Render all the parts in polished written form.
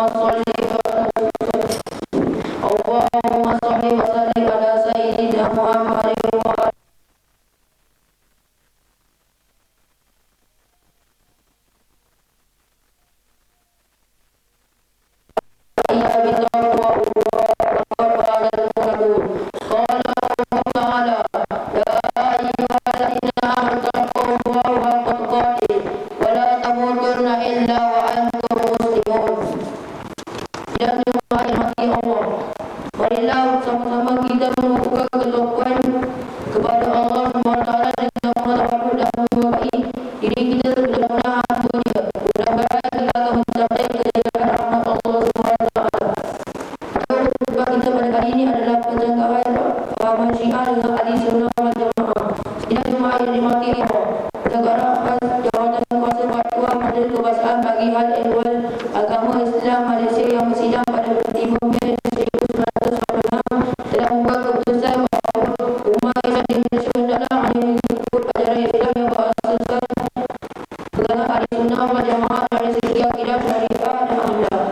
Allahumma sholli wa sallim ala sayyidina Muhammadin wa ala marilah sama-sama kita membuka ketakwaan kepada Allah SWT dengan tawaduk dan membaiki diri kita sebenar-benar hamba-Nya. Mudah-mudahan kita akan mencapai kejayaan rahmat Allah SWT. Sebab kita pada kali ini adalah pencangkapan pahaman Syiah dengan ahli sunnah wal jamaah. Sidang Jumaat yang dimati Allah, negara atas jawatan kuasa fatwa Majlis Kebahasaan bagi hal ehwal agama Islam Malaysia yang bersidang pada 5 Mei 1946 telah membuat keputusan bahawa umat Islam di Malaysia hendaklah hanya mengikut ajaran Islam yang berasaskan pegangan ahli sunnah wal jamaah dari segi akidah, syariah dan akhlak.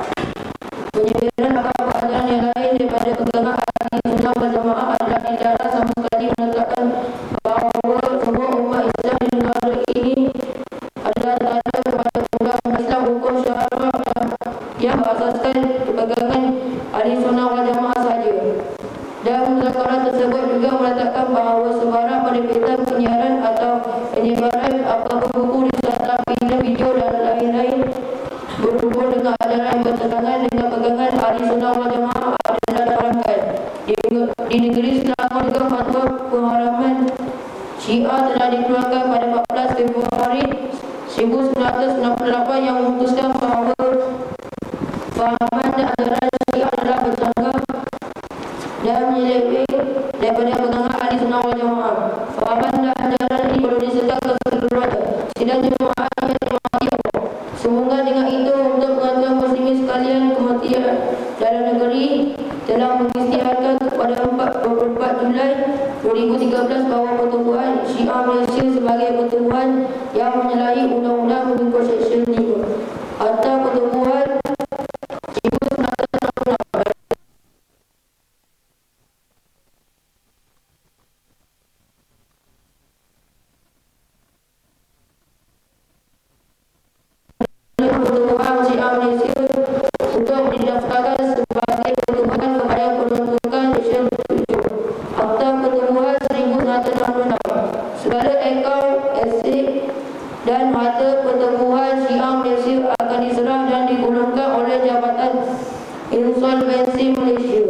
Penyebaran agama ajaran yang lain daripada pegangan ahli sunnah wal jamaah adalah dilarang sama sekali, menetapkan bahawa semua umat Islam di negara ini adalah taat kepada undang-undang Islam, hukum syariah yang berasaskan pegangan ahli sunnah wal jamaah sahaja. Dan muzakarat tersebut juga meletakkan bahawa sebarang penerbitan, penyiaran atau penyebaran apapun buku, risalah, filem, video dan lain-lain berhubung dengan ajaran yang bertentangan dengan pegangan ahli sunnah wal jamaah adalah diharamkan. Di negeri Selangor juga fatwa pengharaman Syiah telah dikeluarkan pada 14 Februari 1998 yang memutuskan bahawa fahaman dan ajaran Syiah adalah bercanggah dan menyeleweng daripada pegangan ahli sunnah wal jamaah. Fahaman dan ajaran ini perlu disedarkan keseluruhannya. Sidang Jumaat yang dimati Allah, semoga dengan itu untuk pengajian muslimin sekalian, Kementerian Dalam Negeri telah mengisytiharkan kepada 24 Julai 2013 bahawa pertubuhan Syiah Malaysia sebagai pertubuhan yang menyalahi undang-undang mengikut Seksyen 5 atau pertubuhan 1966 pertubuhan Syiah Malaysia untuk didaftarkan sebagai pertubuhan kepada peruntukan Seksyen 7 Akta Pertubuhan 1966. Segala akaun, aset dan harta pertubuhan Syiah Malaysia akan diserah dan digulungkan oleh Jabatan Insolvensi Malaysia.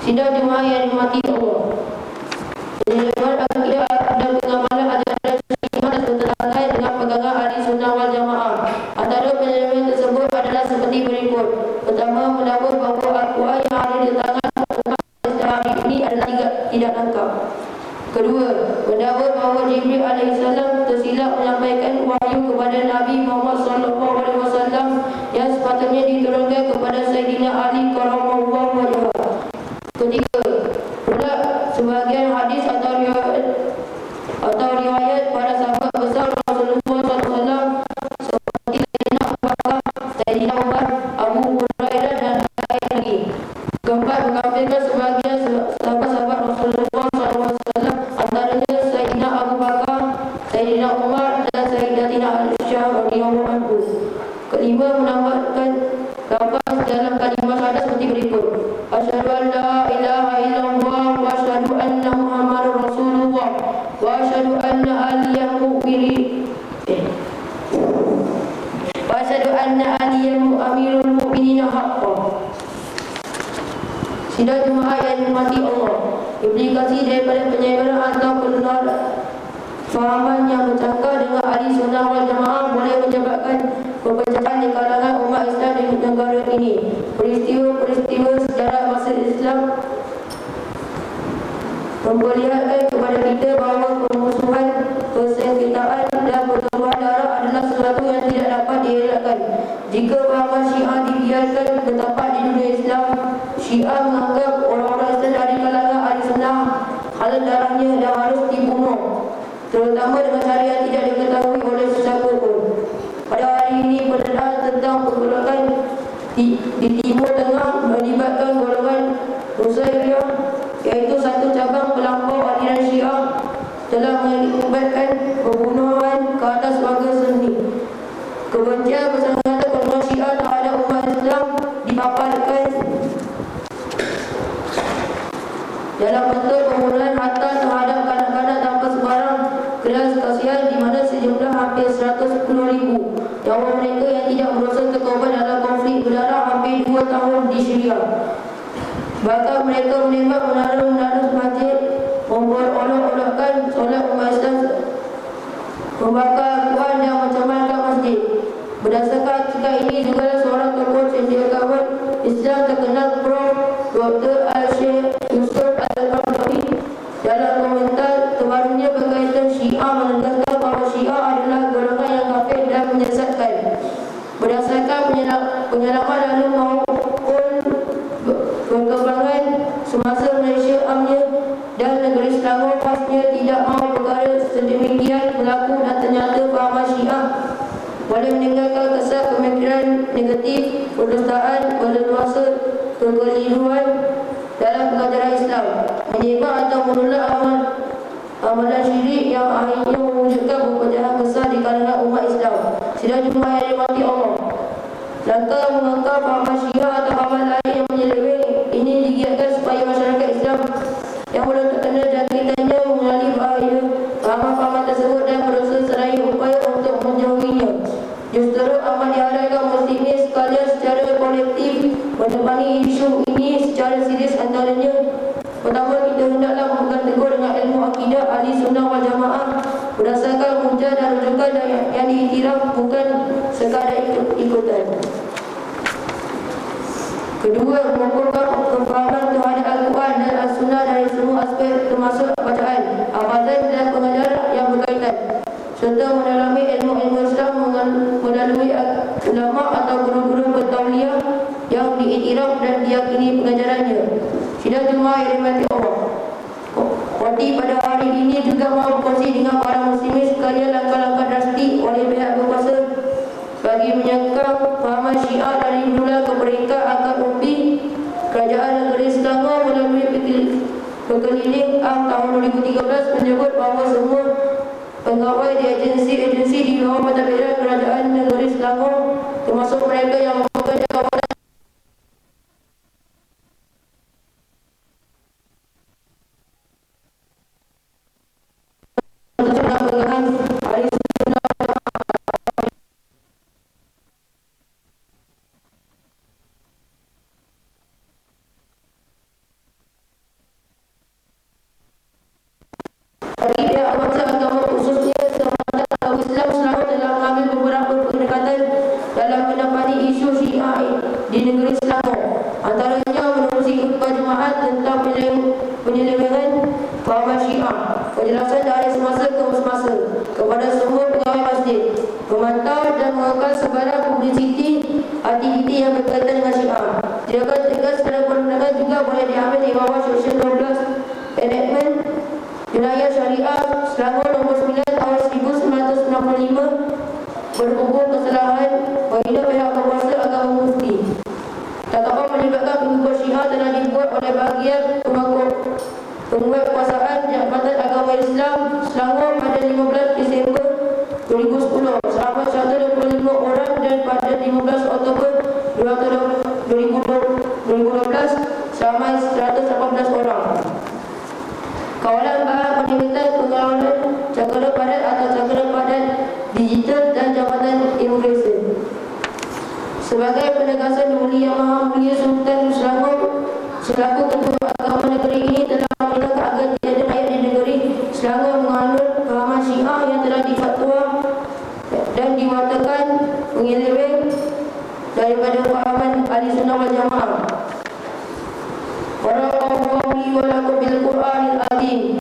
Sidang Jumaat yang dimati Allah, penyelenggaraan akidah dan pengamalan ajaran Syiah bertentangan dengan pegangan ahli sunnah wal jamaah. Antara penyelenggaraan tersebut adalah seperti berikut. Pertama, mendakwa bahawa Al-Quran yang ada di tangan umat Islam hari ini adalah tidak lengkap. Kedua, mendakwa bahawa Jibril AS tersilap menyampaikan wahyu kepada Nabi Muhammad SAW yang sepatutnya diturunkan kepada Sayyidina Ali karramallahu wajhah. Ketiga, pula sebagian hadis atau riwayat para sahabat besar Rasulullah SAW seperti Sayyidina Abu Bakar, Sayyidina Umar, Abu Hurairah dan lain lagi. Keempat, mengkafirkan sebagian sahabat-sahabat Rasulullah SAW, antaranya Sayyidina Abu Bakar, Sayyidina Umar dan Sayyidatina Aisyah radhiyallahu anhu. Kelima, menambahkan lafaz dalam kalimah syahadat seperti berikut: Asyhadu an la ilaha illallah wa asyhadu anna Muhammadar Rasulullah wa asyhadu anna aliyan amirul mu'minina haqqan. Sidang Jumaat yang dimati Allah, implikasi daripada penyebaran atau penularan fahaman yang bercakap dengan ahli sunnah wal jamaah boleh menyebabkan perpecahan di kalangan umat Islam di negara ini. Peristiwa sejarah masa Islam memperlihatkan kepada kita bahawa permusuhan, persengketaan dan pertumpahan darah adalah sesuatu yang tidak dapat dielakkan. Jika fahaman Syiah dibiarkan bertapak di dunia Islam, Syiah menganggap orang-orang Islam dari kalangan ahli sunnah halal darahnya dan harus dibunuh, terutama dengan cara yang tidak diketahui oleh sesiapa pun. Pada hari ini, pendedahan tentang pergolakan di Timur Tengah melibatkan golongan Nusairiyah, iaitu satu cabang pelampau aliran Syiah, telah mengakibatkan pembunuhan ke atas warga Sunni. Kebencian bersangkutan golongan Syiah terhadap umat Islam dipaparkan dalam bentuk pembunuhan harta terhadap kanak-kanak tanpa sebarang kelas kasihan, di mana sejumlah hampir 110,000 nyawa mereka yang tidak berdosa terkorban dalam konflik berdarah hampir 2 tahun di Syria. Bahkan mereka menembak menara-menara masjid, memperolok-olokkan solat umat Islam, membakar Al-Quran dan mencemarkan masjid. Berdasarkan kisah ini, juga seorang tokoh cendekiawan Islam terkenal, Prof. Dr. Al-Syekh Yusuf Al-Qaradawi, dalam komentar terbarunya berkaitan Syiah menegaskan bahawa Syiah adalah golongan yang kafir dan menyesatkan. Berdasarkan penyelamat lalu maupun perkembangan semasa Malaysia amnya dan negeri Selangor pasnya tidak mahu perkara sedemikian berlaku, dan ternyata fahaman Syiah boleh meninggalkan kesan pemikiran negatif, pendustaan, berleluasa, kekeliruan dalam pengajaran Islam, menyebab atau menolak amalan syirik yang akhirnya mewujudkan pepecahan besar di kalangan umat Islam. Sidang Jumaat yang dirahmati Allah, langkah mengangkat fahaman Syiah atau fahaman lain yang menyeleweng ini digiatkan supaya masyarakat Islam yang belum terkena jangkitannya mengenali bahaya fahaman-fahaman tersebut dan berusaha seraya upaya untuk menjauhinya. Justru amat diharapkan muslimin sekalian secara kolektif menemani isu ini secara serius. Antaranya, pertama, kita hendaklah memegang teguh dengan ilmu akidah ahli sunnah wal jamaah berdasarkan hujah dan rujukan yang diiktiraf, bukan sekadar ikut-ikutan. Kedua, mengumpulkan kefahaman terhadap Al-Quran dan As-Sunnah dari semua aspek termasuk bacaan, hafazan dan pengajaran yang berkaitan, serta mendalami ilmu-ilmu Islam melalui ulama atau guru-guru bertauliah yang diiktiraf dan diyakini pengajarannya. Sidang Jumaat yang dirahmati Allah, Khotib pada hari ini juga mahu berkongsi dengan para muslimin sekalian langkah-langkah drastik oleh pihak berkuasa bagi menyangkal fahaman Syiah dari huluan ke peringkat akar umbi. Kerajaan negeri Selangor melalui Pekeliling Am tahun 2013 menyebut bahawa semua pegawai di agensi-agensi di bawah pentadbiran Kerajaan Negeri Selangor, termasuk mereka yang memegang jabatan di negeri Selangor, antaranya menerusi khutbah Jumaat tentang penyelewengan fahaman Syiah, penjelasan dari semasa ke semasa kepada semua pegawai masjid, memantau dan mengekal sebarang publiciti aktiviti yang berkaitan dengan Syiah. Tindakan tegas dan perundangan juga boleh diambil di bawah Seksyen 12 Enactment Wilayah Syariah Selangor nombor 9 tahun 1995 berhubung kesalahan bagi pihak berkuasa agama mufti. Tangkapan melibatkan pengikut Syiah telah dibuat oleh bahagian penguatkuasaan Jabatan Agama Islam Selangor pada 15 Disember 2010 selama 125 orang, dan pada 15 Oktober 2012 selama 118 orang. Kawalan bahan peningkatan pengawalan cakera padat atau cakera padat digital dan Jabatan Immigration. Sebagai penegasan Mulia Yang Maha Mulia Sultan Selangor selaku Ketua Agama negeri ini telah meminta agar tiada rakyat di negeri Selangor menganut fahaman Syiah yang telah difatwa dan diwatakan menyeleweng daripada fahaman ahli sunnah wal jamaah. Barakallahu li wa lakum bil Qur'anil azim